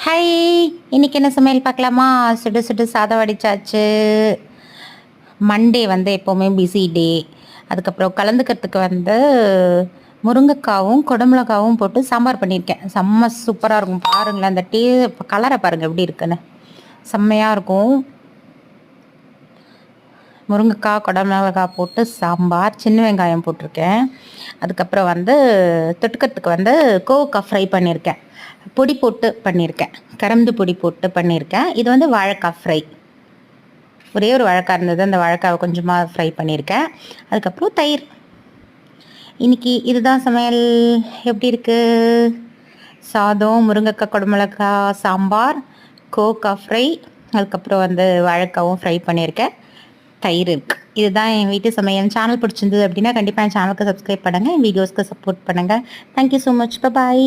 High, இன்னைக்கு என்ன சமையல் பார்க்கலாமா? சுடு சுடு சாதம் வடிச்சாச்சு. மண்டே வந்து எப்போவுமே பிஸி டே. அதுக்கப்புறம் கலந்துக்கிறதுக்கு வந்து முருங்கைக்காவும் குடமிளகாவும் போட்டு சாம்பார் பண்ணியிருக்கேன். செம்ம சூப்பராக இருக்கும். பாருங்களேன், அந்த கலரை பாருங்கள் எப்படி இருக்குன்னு. செம்மையாக இருக்கும். முருங்கைக்காய் குடமிளகா போட்டு சாம்பார், சின்ன வெங்காயம் போட்டிருக்கேன். அதுக்கப்புறம் வந்து தொட்டுக்கிறதுக்கு வந்து கோவக்காய் ஃப்ரை பண்ணியிருக்கேன். பொடி போட்டு பண்ணியிருக்கேன், கரந்து பொடி போட்டு பண்ணியிருக்கேன். இது வந்து வாழைக்காய் ஃப்ரை. ஒரே ஒரு வாழைக்காய் இருந்தது, அந்த வாழைக்காவை கொஞ்சமாக ஃப்ரை பண்ணியிருக்கேன். அதுக்கப்புறம் தயிர். இன்றைக்கி இதுதான் சமையல். எப்படி இருக்குது? சாதம், முருங்கைக்காய் குடமிளகா சாம்பார், கோவக்காய் ஃப்ரை, அதுக்கப்புறம் வந்து வாழைக்காவும் ஃப்ரை பண்ணியிருக்கேன். தயிர் இருக்குது. இதுதான் என் வீட்டு சமையல். சேனல் பிடிச்சிருந்தது அப்படின்னா கண்டிப்பாக என் சேனலுக்கு சப்ஸ்கிரைப் பண்ணுங்கள், என் வீடியோஸ்க்கு சப்போர்ட் பண்ணுங்கள். Thank you so much. பாய்.